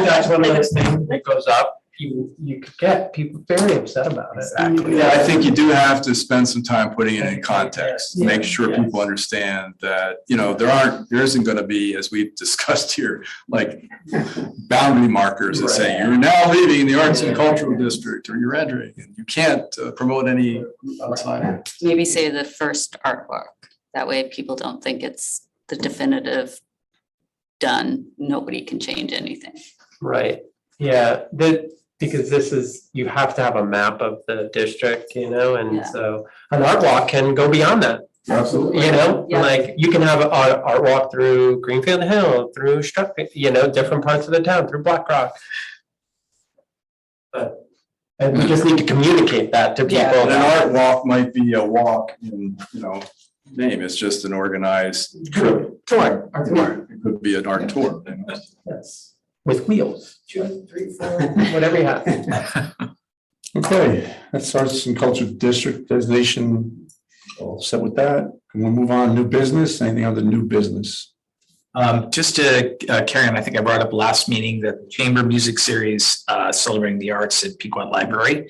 That's one of those things that goes up, you could get people very upset about it. Exactly. Yeah, I think you do have to spend some time putting it in context, Yeah. make sure people understand that, there isn't gonna be, as we've discussed here, like boundary markers that say, you're now leaving the arts and cultural district, or you're entering, and you can't promote any outside. Maybe say the first artwork. That way people don't think it's the definitive done. Nobody can change anything. Right, yeah, because this is, you have to have a map of the district, and Yeah. so an art walk can go beyond that. Absolutely. Yeah. Like you can have an art walk through Greenfield Hill, through different parts of the town, through Black Rock. And we just need to communicate that to Yeah. people. And an art walk might be a walk in, name, it's just an organized trip. Tour. It could be an art tour. Yes. With wheels, 2, 3, 4, whatever you have. Okay, that's arts and culture district designation. All set with that. Can we move on? New business? Anything other new business? Just to carry on, I think I brought up last meeting, the Chamber Music Series celebrating the arts at Pequot Library,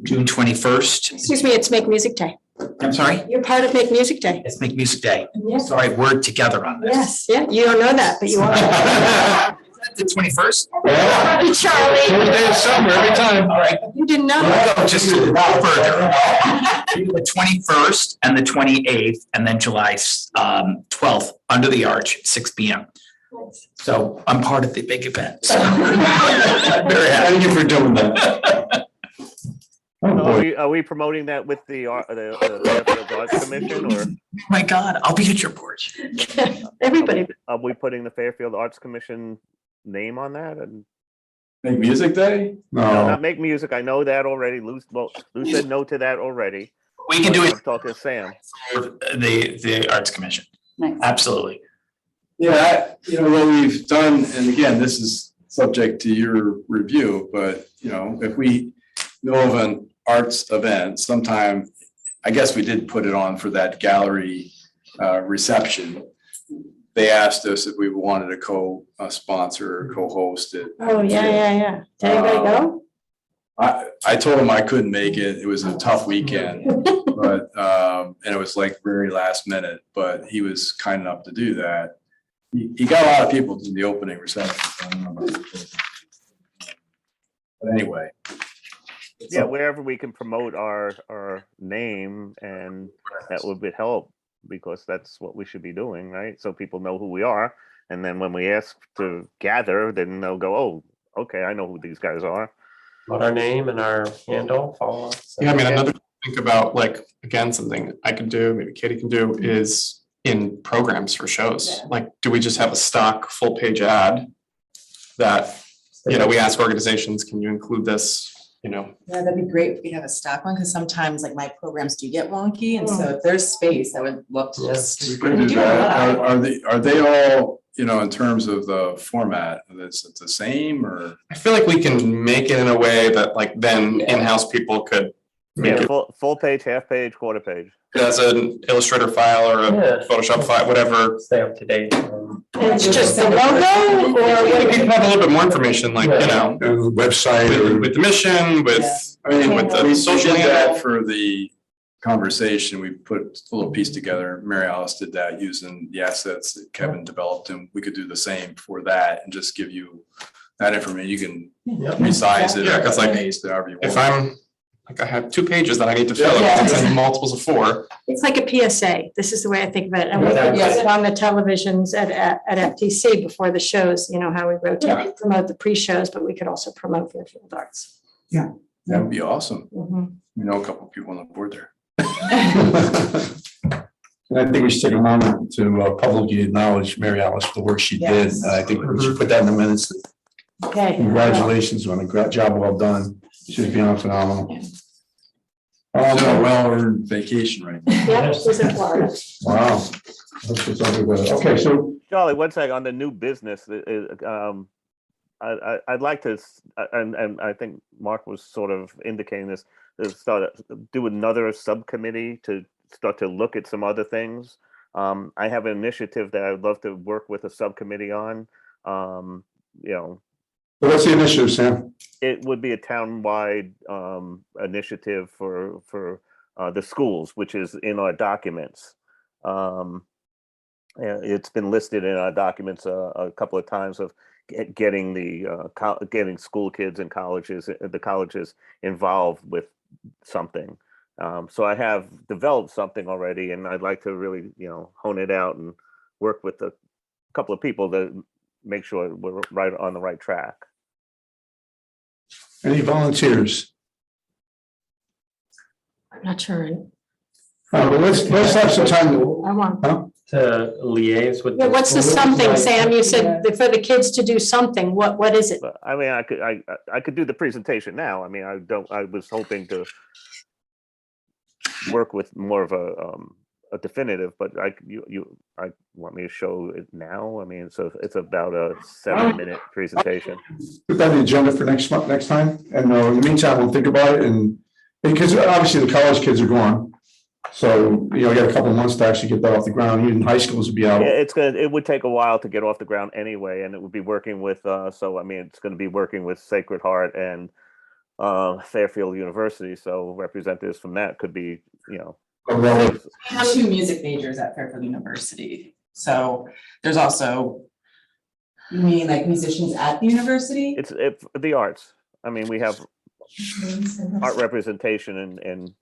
June 21st. Excuse me, it's Make Music Day. I'm sorry, You're part of Make Music Day. let's make music day. Yes. Sorry, we're together on this. Yes, yeah, you don't know that, but you are. The 21st? Charlie, Day of summer every time. All right. you didn't know? No, just a little further. The 21st and the 28th, and then July 12th, under the arch, at 6 p.m. So I'm part of the big event. So very happy. Thank you for doing that. Oh, boy. Are we promoting that with the Fairfield Arts Commission, or Oh my God, I'll be at your porch. Everybody, are we putting the Fairfield Arts Commission name on that? And Make music day? no, No, not make music. I know that already. Lou said no to that already. We can do it I'm talking to Sam. for the Arts Commission. Nice. Absolutely. Yeah, what we've done, and again, this is subject to your review, but, if we know of an arts event, sometime, I guess we did put it on for that gallery reception. they asked us if we wanted to co-sponsor or co-host it. Oh, yeah. Did anybody go? I told him I couldn't make it. It was a tough weekend, but, and it was like very last minute, but he was kind enough to do that. He got a lot of people to the opening reception. So I don't know about the- But anyway. Yeah, wherever we can promote our name, and that would help, because that's what we should be doing, right? So people know who we are, and then when we ask to gather, then they'll go, oh, okay, I know who these guys are. What our name and our handle, follow us. Yeah, I mean, another thing to think about, like, again, something I could do, maybe Katie can do, is in programs for shows. Like, do we just have a stock full page ad that, you know, we ask organizations, can you include this, you know? Yeah, that'd be great if we have a stock one, because sometimes like my programs do get wonky, and so if there's space, I would love to just. We could do that. Are they all, you know, in terms of the format, is it the same or? I feel like we can make it in a way that, like, then in-house people could make Yeah, it full page, half page, quarter page. as an Illustrator file or a Yeah. Photoshop file, whatever. Stay up to date. It's just the logo, We or can have a little bit more information, like, you know, Website or. with the mission, with, I mean, with the we social did that handle. for the conversation. We put a little piece together. Mary Alice did that using the assets that Kevin developed, and we could do the same for that and just give you that information. You can Yep. resize it. Yeah, 'cause like, paste it however you want. If I'm, like, I have 2 pages that I need to fill, Yeah. it's in multiples of 4. it's like a PSA. This is the way I think of it. And we Exactly. put it on the televisions at FTC before the shows, you know, how we rotate, promote the pre-shows, but we could also promote Fairfield Arts. That would be awesome. Mhm. We know a couple of people on the board there. And I think we should take a moment to publicly acknowledge Mary Alice for the work she did. Yes. I think we should put that in the minutes. Okay. Congratulations on a great job well done. She's beyond phenomenal. Well-earned vacation right now. Yep, she's in Florida. Wow. That's what's up with it. Okay, so Charlie, one second on the new business. I'd like to, and I think Mark was sort of indicating this, do another subcommittee to start to look at some other things. I have an initiative that I'd love to work with a subcommittee on. You know, what's the initiative, Sam? it would be a town-wide initiative for the schools, which is in our documents. It's been listed in our documents a couple of times of getting getting school kids and the colleges involved with something. So I have developed something already, and I'd like to really, you know, hone it out and work with a couple of people to make sure we're right on the right track. Any volunteers? I'm not sure. Well, let's have some time. I want. To liaise with. Yeah, what's the schools, something, like- Sam? You said for the kids to do something. What is it? But I mean, I could do the presentation now. I mean, I was hoping to work with more of a definitive, but you want me to show it now? I mean, so it's about a 7-minute presentation. Put that on the agenda for next time. And in the meantime, we'll think about it, and because obviously the college kids are gone. So, you know, we got a couple of months to actually get that off the ground. Even high schools will be out. Yeah, it would take a while to get off the ground anyway, and it would be working with, so I mean, it's going to be working with Sacred Heart and Fairfield University. So representatives from that could be, you know. We have 2 music majors at Fairfield University, so there's also, you mean like musicians at the university? It's the arts. I mean, we have art representation and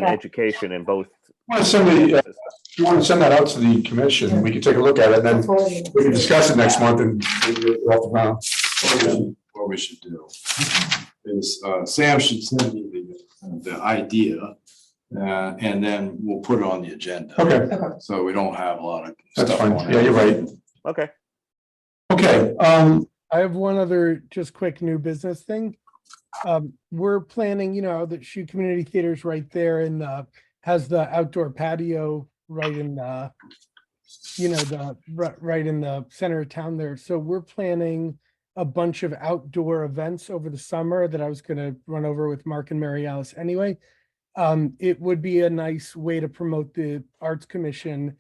education in both. If you want to send that out to the commission, we can take a look at it, and then we can discuss it next month and get it off the ground. What we should do is Sam should send me the idea, and then we'll put it on the agenda. Okay, So we don't have a lot of that's stuff fine. on it. Yeah, you're right. Okay. Okay, I have one other just quick new business thing. We're planning, you know, the Shoe Community Theater's right there and has the outdoor patio right in you know, right in the center of town there. So we're planning a bunch of outdoor events over the summer that I was going to run over with Mark and Mary Alice anyway. It would be a nice way to promote the Arts Commission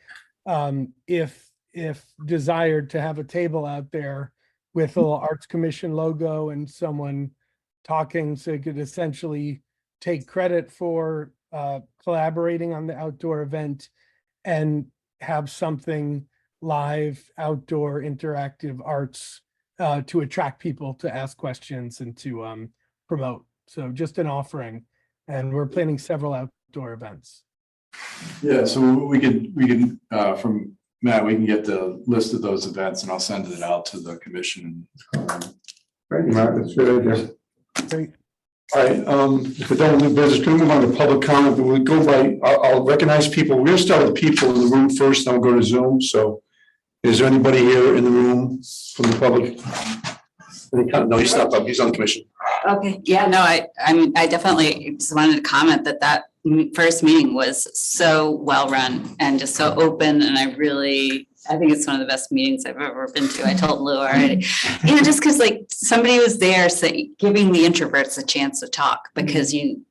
if if desired, to have a table out there with a little Arts Commission logo and someone talking, so you could essentially take credit for collaborating on the outdoor event and have something live, outdoor, interactive arts to attract people to ask questions and to promote. So just an offering. And we're planning several outdoor events. Yeah, so we can, from Matt, we can get the list of those events and I'll send it out to the commission. Thank you, Matt. That's a good idea. Great. All right, if we don't have business, can we move on to public comment? But we'll go by, I'll recognize people. We're gonna start with people in the room first, then we'll go to Zoom. So is there anybody here in the room from the public? No, he's not up. He's on the commission. Okay, yeah, no, I mean, I definitely just wanted to comment that first meeting was so well run and just so open, and I think it's one of the best meetings I've ever been to. I told Lou already, just because like somebody was there giving the introverts a chance to talk, because you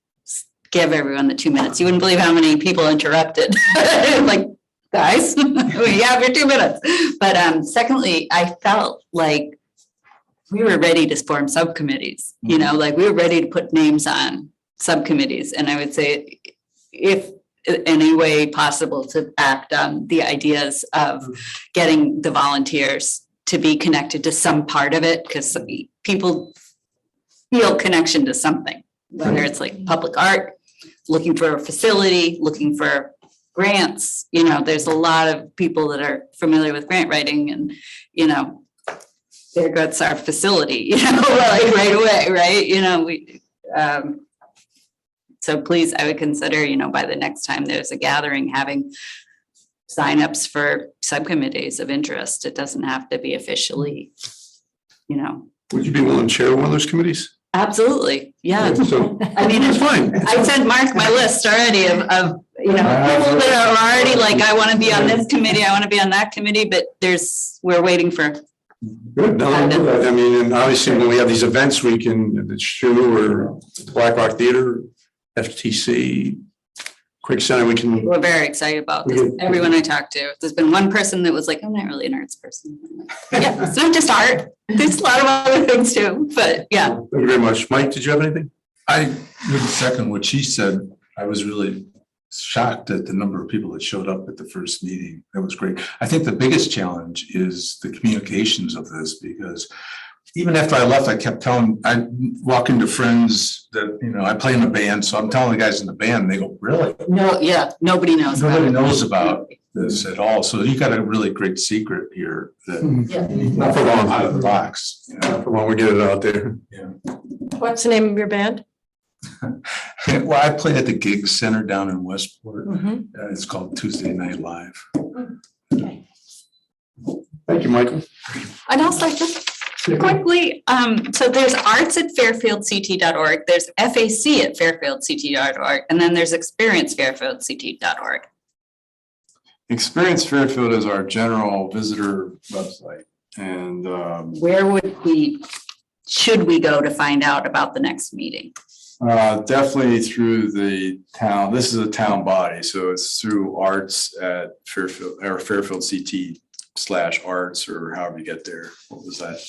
give everyone the 2 minutes. You wouldn't believe how many people interrupted. Like, guys, we have your 2 minutes. But secondly, I felt like we were ready to form subcommittees, like we were ready to put names on subcommittees. And I would say, if any way possible, to act on the ideas of getting the volunteers to be connected to some part of it, because people feel connection to something, whether it's like public art, looking for a facility, looking for grants. There's a lot of people that are familiar with grant writing, and there goes our facility, like right away, right? So please, I would consider, by the next time there's a gathering, having signups for subcommittees of interest. It doesn't have to be officially, Would you be willing to chair one of those committees? Absolutely, yeah. So, I mean, it's fine. I sent Mark my list already of people that are already like, I want to be on this committee, I want to be on that committee, but we're waiting for. Good. No, I mean, and obviously when we have these events, we can, the Shoe or Black Rock Theater, FTC, Quick Center, we can. We're very excited about this. Everyone I talked to, there's been one person that was like, I'm not really an arts person. Yeah, it's not just art. There's a lot of other things too, but yeah. Thank you very much. Mike, did you have anything? I would second what she said. I was really shocked at the number of people that showed up at the first meeting. That was great. I think the biggest challenge is the communications of this, because even after I left, I kept telling, I walk into friends that, I play in a band. So I'm telling the guys in the band, and they go, really? No, yeah, nobody knows. Nobody knows about this at all. So you got a really great secret here that Not for long. out of the box. Not for long. We get it out there. Yeah. What's the name of your band? Well, I play at the Gig Center down in Westport. Mhm. It's called Tuesday Night Live. Okay. Thank you, Michael. And also just quickly, so there's arts at fairfieldct.org, there's FAC at fairfieldct.org, and then there's experiencefairfieldct.org. Experience Fairfield is our general visitor website, and Where should we go to find out about the next meeting? definitely through the town. This is a town body, so it's through arts at Fairfield or Fairfield CT/arts, or however you get there. What was that?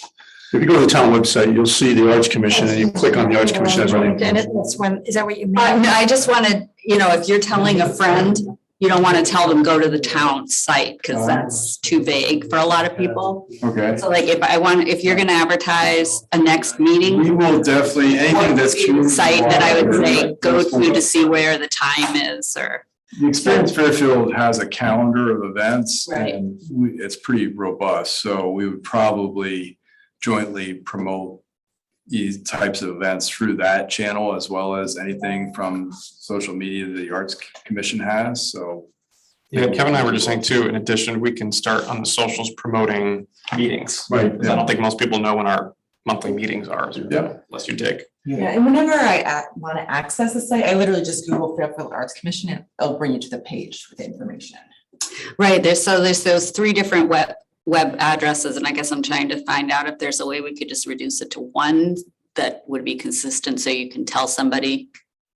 If you go to the town website, you'll see the Arts Commission and you click on the Arts Commission. That's right. And that's when, is that what you mean? I just wanted, if you're telling a friend, you don't want to tell them go to the town site, because that's too vague for a lot of people. Okay. So like if you're gonna advertise a next meeting, We will definitely, anything that's site that I would say go to see where the time is, or. The Experience Fairfield has a calendar of events, Right. and it's pretty robust. So we would probably jointly promote these types of events through that channel, as well as anything from social media that the Arts Commission has. So Yeah, Kevin and I were just saying too, in addition, we can start on the socials promoting meetings. Right. 'Cause I don't think most people know when our monthly meetings are, Yeah. unless you dig. Yeah, and whenever I want to access the site, I literally just Google Fairfield Arts Commission and it'll bring you to the page with the information. Right, there's those 3 different web addresses, and I guess I'm trying to find out if there's a way we could just reduce it to one that would be consistent, so you can tell somebody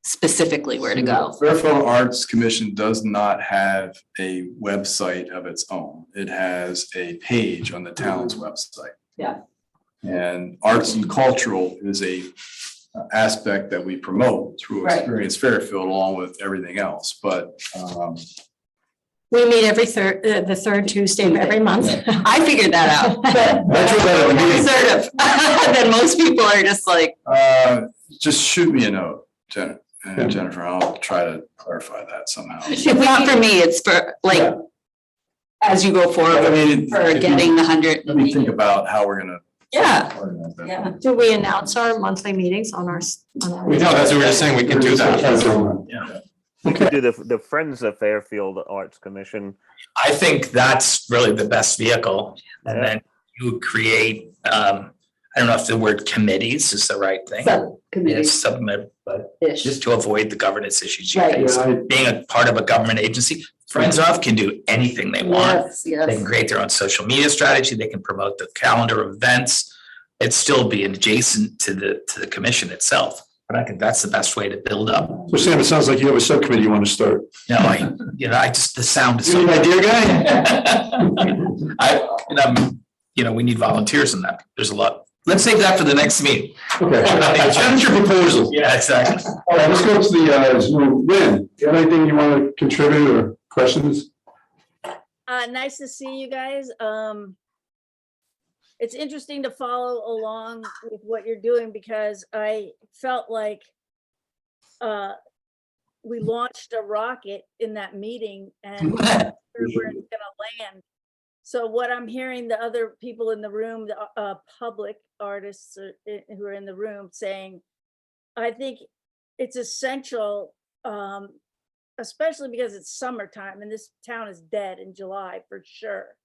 specifically where to go. Fairfield Arts Commission does not have a website of its own. It has a page on the town's website. Yeah. And arts and cultural is a aspect that we promote through Right. Experience Fairfield along with everything else, but We meet every the third Tuesday of every month. I figured that out. That's what that would mean. Assertive. Then most people are just like, Just shoot me a note, Jennifer, I'll try to clarify that somehow. it's not for me, it's for like, as you go I forward mean, for if you- getting the 100. Let me think about how we're gonna. Yeah, organize that. yeah. Do we announce our monthly meetings on our? We know, that's what we were just saying, we can do that. We could do the Friends of Fairfield Arts Commission. I think that's really the best vehicle. And then you create, I don't know if the word committees is the right thing. Subcommittee. It's submit, but Ish. just to avoid the governance issues you Right. face. Being a part of a government agency, Friends of can do anything they want. Yes, They yes. can create their own social media strategy. They can promote the calendar of events. It'd still be adjacent to the commission itself. But I think that's the best way to build up. So Sam, it sounds like you have a subcommittee you want to start. No, I just, the sound is so. You an idea guy? We need volunteers in that. There's a lot. Let's save that for the next meeting. Okay, that's your proposal. Yeah, exactly. All right, let's go to the Zoom. Lynn, you have anything you want to contribute or questions? Nice to see you guys. It's interesting to follow along with what you're doing because I felt like we launched a rocket in that meeting and where it's gonna land. So what I'm hearing the other people in the room, the public artists who are in the room saying, I think it's essential, especially because it's summertime and this town is dead in July for sure.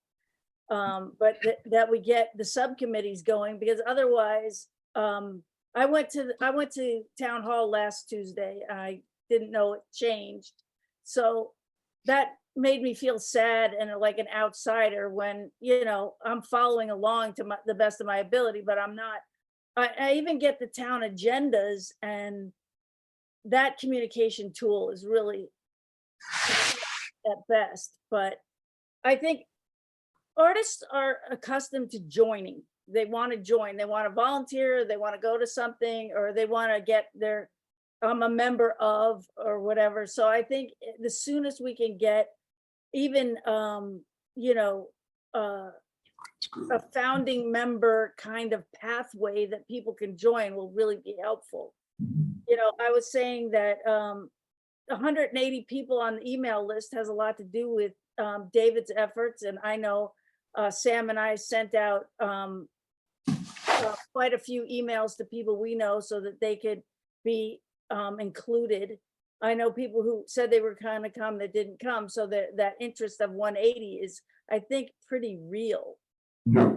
But that we get the subcommittees going because otherwise, I went to town hall last Tuesday. I didn't know it changed. So that made me feel sad and like an outsider when, I'm following along to the best of my ability, but I'm not. I even get the town agendas and that communication tool is really at best, but I think artists are accustomed to joining. They want to join, they want to volunteer, they want to go to something, or they want to get their, I'm a member of, or whatever. So I think the soonest we can get even, a founding member kind of pathway that people can join will really be helpful. I was saying that 180 people on the email list has a lot to do with David's efforts. And I know Sam and I sent out quite a few emails to people we know so that they could be included. I know people who said they were going to come that didn't come. So that interest of 180 is, I think, pretty real. No.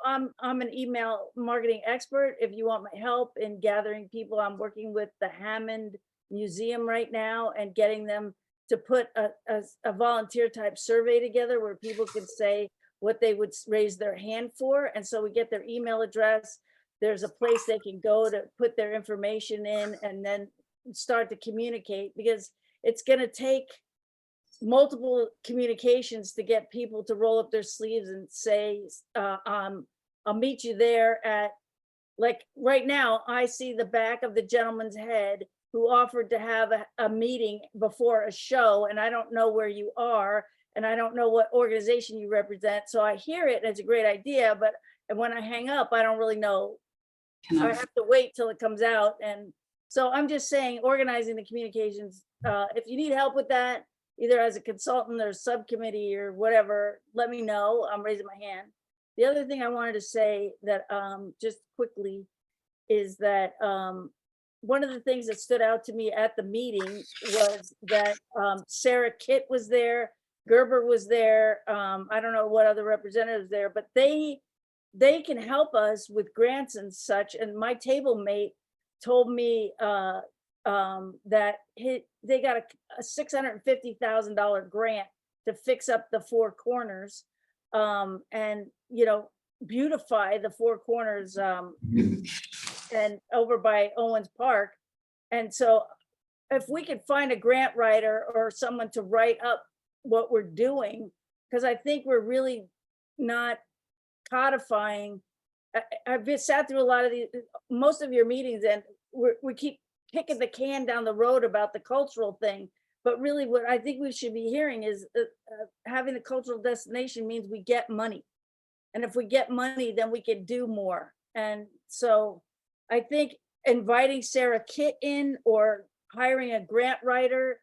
I'm an email marketing expert. If you want my help in gathering people, I'm working with the Hammond Museum right now and getting them to put a volunteer type survey together where people can say what they would raise their hand for. And so we get their email address. There's a place they can go to put their information in and then start to communicate, because it's going to take multiple communications to get people to roll up their sleeves and say, I'll meet you there at, like right now, I see the back of the gentleman's head who offered to have a meeting before a show, and I don't know where you are, and I don't know what organization you represent. So I hear it and it's a great idea, but when I hang up, I don't really know. I have to wait till it comes out. And so I'm just saying, organizing the communications, if you need help with that, either as a consultant or subcommittee or whatever, let me know. I'm raising my hand. The other thing I wanted to say that just quickly is that one of the things that stood out to me at the meeting was that Sarah Kitt was there, Gerber was there. I don't know what other representatives there, but they can help us with grants and such. And my table mate told me that they got a $650,000 grant to fix up the four corners and beautify the four corners and over by Owens Park. And so if we could find a grant writer or someone to write up what we're doing, because I think we're really not codifying. I've been sat through a lot of most of your meetings, and we keep kicking the can down the road about the cultural thing. But really what I think we should be hearing is having a cultural destination means we get money. And if we get money, then we can do more. And so I think inviting Sarah Kitt in or hiring a grant writer,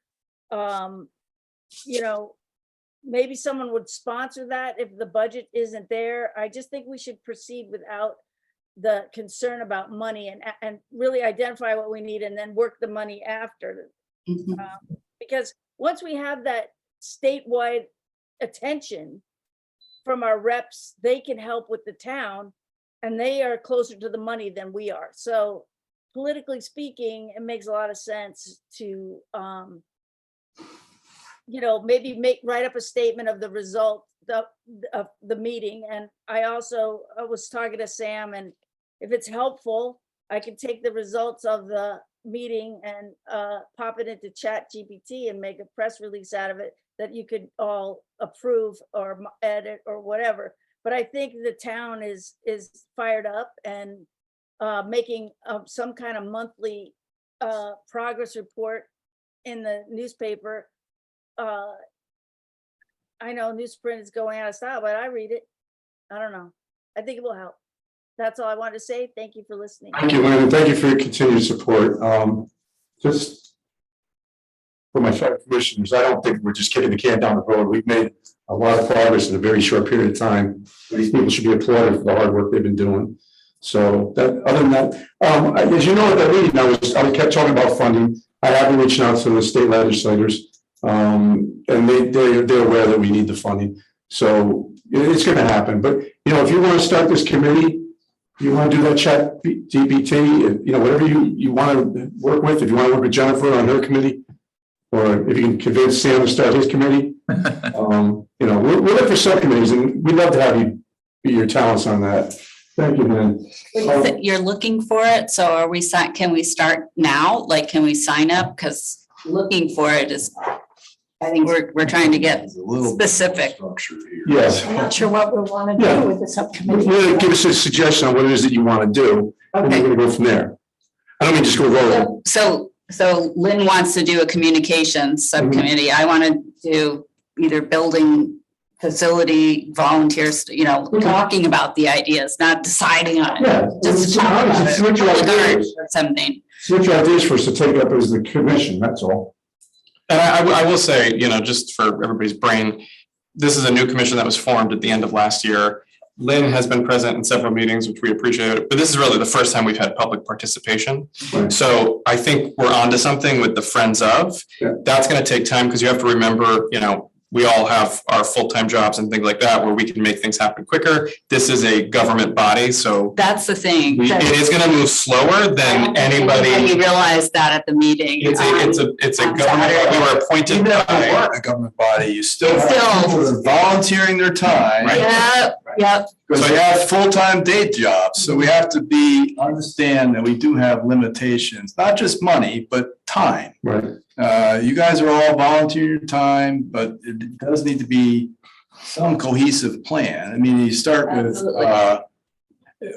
maybe someone would sponsor that if the budget isn't there. I just think we should proceed without the concern about money and really identify what we need and then work the money after. Because once we have that statewide attention from our reps, they can help with the town, and they are closer to the money than we are. So politically speaking, it makes a lot of sense to, maybe write up a statement of the result of the meeting. And I was talking to Sam, and if it's helpful, I can take the results of the meeting and pop it into ChatGPT and make a press release out of it that you could all approve or edit or whatever. But I think the town is fired up and making some kind of monthly progress report in the newspaper. I know newsprint is going out of style, but I read it. I don't know. I think it will help. That's all I wanted to say. Thank you for listening. Thank you, Lynn, and thank you for your continued support. Just for my fellow commissioners, I don't think we're just kicking the can down the road. We've made a lot of progress in a very short period of time. These people should be applauded for the hard work they've been doing. So other than that, as you know, at that meeting, I kept talking about funding. I have been reaching out to the state legislators, and they're aware that we need the funding. So it's going to happen. But if you want to start this committee, you want to do that chat GPT, whatever you want to work with. If you want to work with Jennifer on her committee, or if you can convince Sam to start his committee, we'll look for subcommittees, and we'd love to have you be your talents on that. Thank you, man. You're looking for it, so can we start now? Like, can we sign up? Because looking for it is, I think we're trying to get specific. Yes. I'm not sure what we want to do with the subcommittee. Really give us a suggestion on what it is that you want to do, and we're going to go from there. I don't mean just go roll. So Lynn wants to do a communications subcommittee. I want to do either building, facility, volunteers, talking about the ideas, not deciding on it. Yeah, just talk about it. Switch your ideas. Or something. Switch your ideas for us to take up as the commission. That's all. And I will say, just for everybody's brain, this is a new commission that was formed at the end of last year. Lynn has been present in several meetings, which we appreciate, but this is really the first time we've had public participation. Right. So I think we're onto something with the Friends of. Yeah. That's going to take time because you have to remember, we all have our full-time jobs and things like that where we can make things happen quicker. This is a government body, so that's the thing. It is going to move slower than anybody. We realized that at the meeting. It's a government. We were appointed by a government body. You still have people that are volunteering their time. Right? Yep. Because we have full-time day jobs, so we have to understand that we do have limitations, not just money, but time. Right. You guys are all volunteering your time, but it does need to be some cohesive plan. I mean, you start with,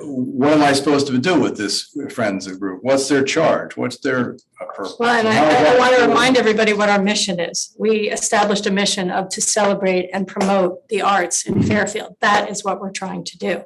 what am I supposed to do with this Friends of group? What's their charge? What's their purpose? Well, and I want to remind everybody what our mission is. We established a mission to celebrate and promote the arts in Fairfield. That is what we're trying to do.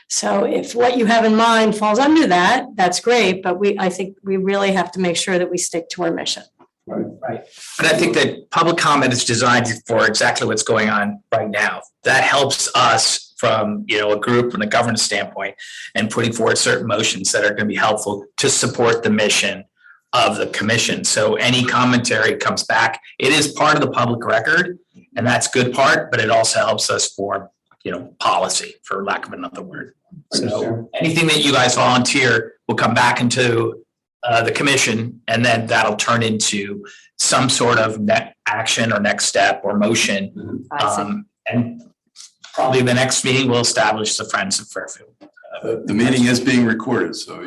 So if what you have in mind falls under that, that's great. But I think we really have to make sure that we stick to our mission. Right. But I think that public comment is designed for exactly what's going on right now. That helps us from, a group and a governance standpoint and putting forward certain motions that are going to be helpful to support the mission of the commission. So any commentary comes back. It is part of the public record, and that's a good part, but it also helps us form, policy, for lack of another word. So anything that you guys volunteer will come back into the commission, and then that'll turn into some sort of action or next step or motion. And probably the next meeting we'll establish the Friends of Fairfield The meeting is being recorded, so.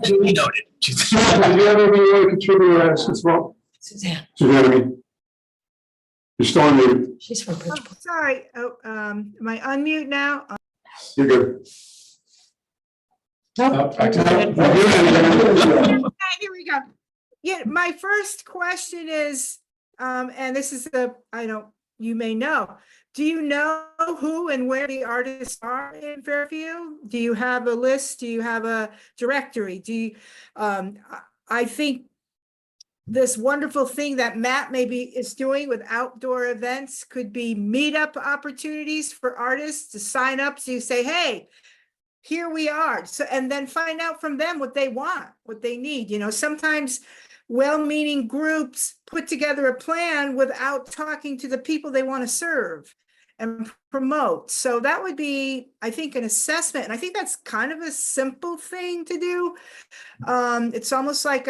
Duly noted. Do you have anything you want to contribute as well? Suzanne, Suzanne, you're still on mute. she's from Oh, Bridgeport. sorry, am I unmute now? You're good. Back to Okay, here we go. Yeah, my first question is, and this is you may know. Do you know who and where the artists are in Fairfield? Do you have a list? Do you have a directory? I think this wonderful thing that Matt maybe is doing with outdoor events could be meetup opportunities for artists to sign up. So you say, hey, here we are. So, and then find out from them what they want, what they need. Sometimes well-meaning groups put together a plan without talking to the people they want to serve and promote. So that would be, I think, an assessment. And I think that's kind of a simple thing to do. It's almost like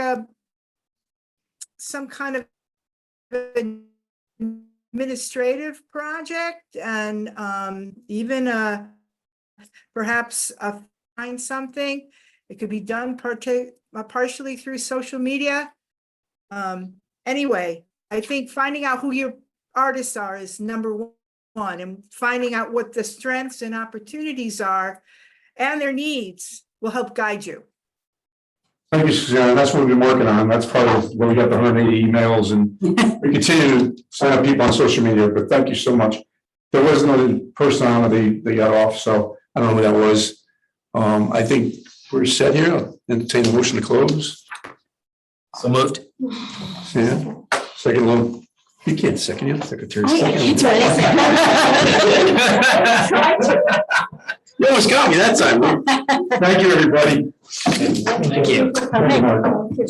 some kind of administrative project, and even perhaps find something. It could be done partially through social media. Anyway, I think finding out who your artists are is number one, and finding out what the strengths and opportunities are and their needs will help guide you. Thank you, Suzanne. That's what we've been working on. That's part of where we got the 180 emails, and we continue to sign up people on social media, but thank you so much. There was another person on they got off, so I don't know who that was. I think we're set here. I'll entertain the motion to close. So moved. Yeah. Second, Lou. You can't second, you secretary. Second. You almost got me that time. Thank you, everybody. Thank you. Thank you.